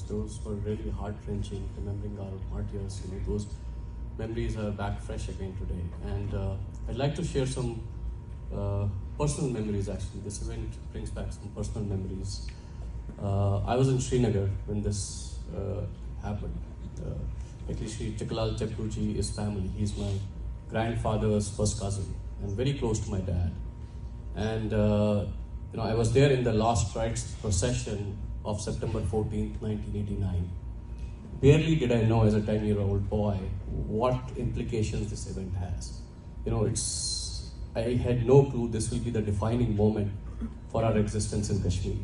Those were really heart-wrenching, remembering our martyrs. Those memories are back fresh again today. And I'd like to share some personal memories, actually. This event brings back some personal memories. I was in Srinagar when this happened. Actually, Sri Tikalal Chepkuji is family. He's my grandfather's first cousin and very close to my dad. And I was there in the last rites procession of September 14th, 1989. Barely did I know as a 10-year-old boy what implications this event has. I had no clue this will be the defining moment for our existence in Kashmir.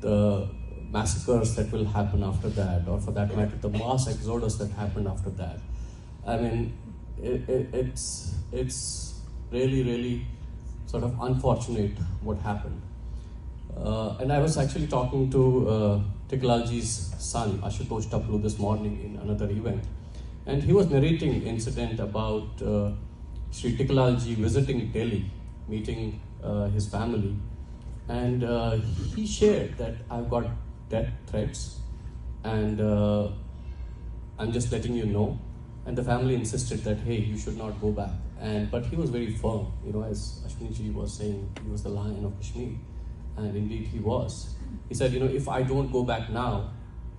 The massacres that will happen after that, or for that matter, the mass exodus that happened after that. I mean, it's really, really sort of unfortunate what happened. And I was actually talking to Tikalalji's son, Ashutosh Taplu, this morning in another event. And he was narrating incident about Sri Tikalalji visiting Delhi, meeting his family. And he shared that I've got death threats and I'm just letting you know. And the family insisted that, hey, you should not go back. But he was very firm, as Ashwini was saying, he was the lion of Kashmir. And indeed he was. He said, if I don't go back now,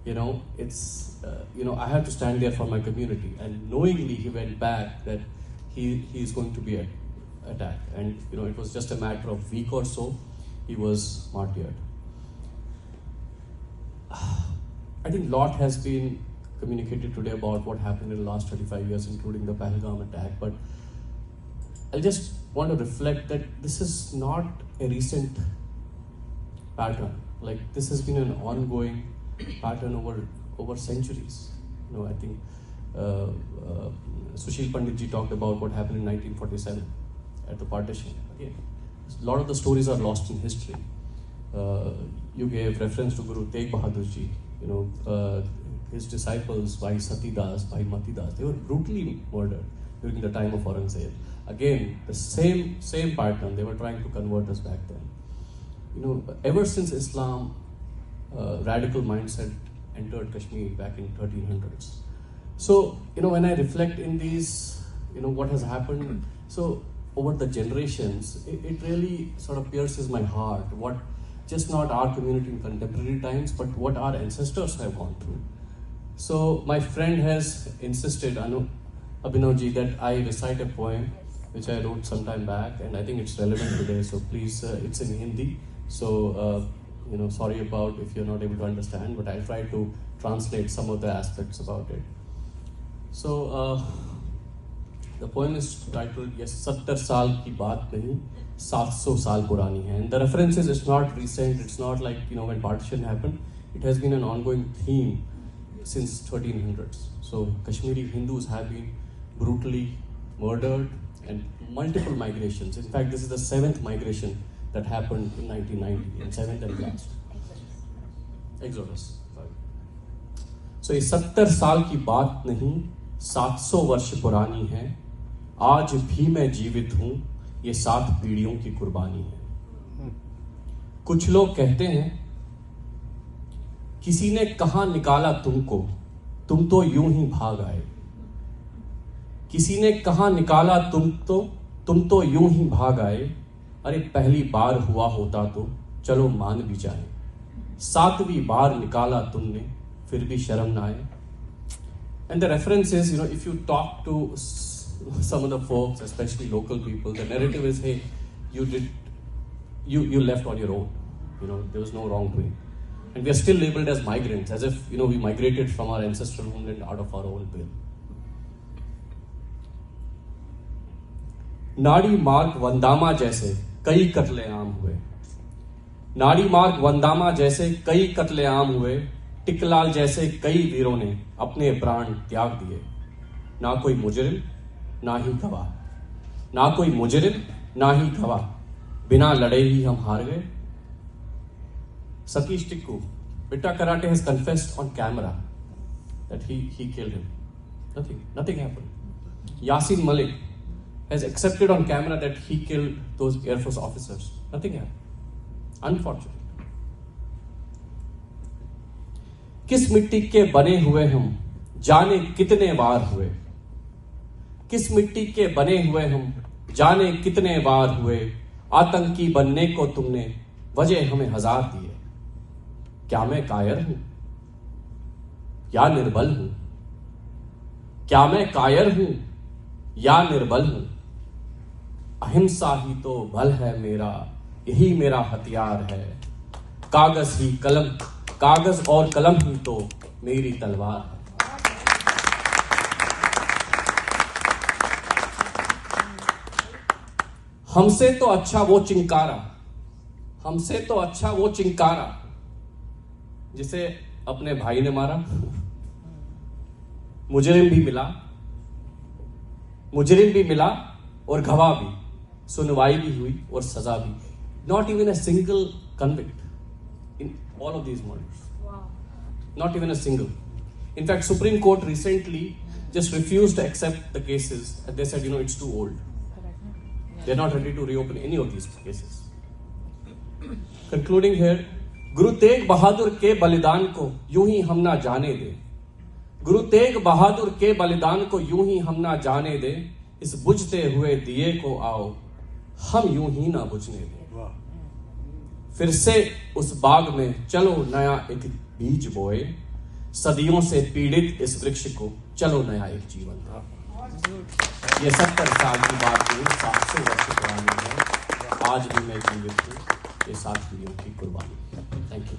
it's, I have to stand there for my community. And knowingly he went back that he is going to be attacked. And, it was just a matter of week or so, he was martyred. I think a lot has been communicated today about what happened in the last 35 years, including the Pahalgam attack. But I just want to reflect that this is not a recent pattern. Like, this has been an ongoing pattern over centuries. I think Sushil Panditji talked about what happened in 1947 at the partition. Again, a lot of the stories are lost in history. You gave reference to Guru Tegh Bahadur Ji. His disciples, Bhai Sati Das, Bhai Mati Das, they were brutally murdered during the time of Aurangzeb. Again, the same pattern. They were trying to convert us back then. Ever since Islam, radical mindset entered Kashmir back in 1300s. So, when I reflect in these, what has happened, so over the generations, it really sort of pierces my heart. What, just not our community in contemporary times, but what our ancestors have gone through. So my friend has insisted, Abhinavji, that I recite a poem which I wrote some time back, and I think it's relevant today. So please, it's in Hindi. So, sorry about if you're not able to understand, but I'll try to translate some of the aspects about it. So, the poem is titled, Yes, 70 saal ki baat nahi, 700 saal purani hai. And the references, it's not recent, it's not like, when partition happened. It has been an ongoing theme since 1300s. So, Kashmiri Hindus have been brutally murdered and multiple migrations. In fact, this is the 7th migration that happened in 1990, and 7th and last. Exodus. Sorry. So, ये 70 साल की बात नहीं, 700 वर्ष पुरानी है. आज भी मैं जीवित हूं, ये 7 पीढ़ियों की कुर्बानी है. कुछ लोग कहते हैं, किसी ने कहां निकाला तुमको, तुम तो यूं ही भाग आए. किसी ने कहां निकाला तुम तो यूं ही भाग आए. अरे पहली बार हुआ होता तो चलो मान भी जाए. 7वीं बार निकाला तुमने, फिर भी शर्म ना आए. And the reference is, if you talk to some of the folks, especially local people, the narrative is, hey, you left on your own. There was no wrongdoing. And we are still labeled as migrants, as if, we migrated from our ancestral homeland out of our own will. नाड़ी मार्ग वंदामा जैसे कई कत्लेआम हुए. नाड़ी मार्ग वंदामा जैसे कई कत्लेआम हुए. टिकलाल जैसे कई वीरों ने अपने प्राण त्याग दिए. ना कोई मुजरिम, ना ही गवाह. ना कोई मुजरिम, ना ही गवाह. बिना लड़े ही हम हार गए. Satish Tikku, Bitta Karate has confessed on camera that he killed him. Nothing happened. Yasin Malik has accepted on camera that he killed those Air Force officers. Nothing happened. Unfortunate. किस मिट्टी के बने हुए हम जाने कितने बार हुए, किस मिट्टी के बने हुए हम जाने कितने बार हुए, आतंकी बनने को तुमने वजह हमें हजार दिए। क्या मैं कायर हूं या निर्बल हूं, क्या मैं कायर हूं या निर्बल हूं, अहिंसा ही तो बल है मेरा, यही मेरा हथियार है, कागज और कलम ही तो मेरी तलवार है। हमसे तो अच्छा वो चिंकारा, हमसे तो अच्छा वो चिंकारा जिसे अपने भाई ने मारा। मुजरिम भी मिला और गवाह भी, सुनवाई भी हुई और सजा भी। Not even a single convict in all of these murders, not even a single. In fact, Supreme Court recently just refused to accept the cases. They said, it's too old. They're not ready to reopen any of these cases. Concluding here, Guru Tegh Bahadur के बलिदान को यूं ही हम ना जाने दे, गुरु तेग बहादुर के बलिदान को यूं ही हम ना जाने दे, इस बुझते हुए दिए को आओ हम यूं ही ना बुझने दे। फिर से उस बाग में चलो नया एक बीज बोए, सदियों से पीड़ित इस वृक्ष को चलो नया एक जीवन दे। ये 70 साल की बात नहीं, 700 वर्ष पुरानी है। आज भी मैं जीवित हूँ, ये 7 पीढ़ियों की कुर्बानी। Thank you.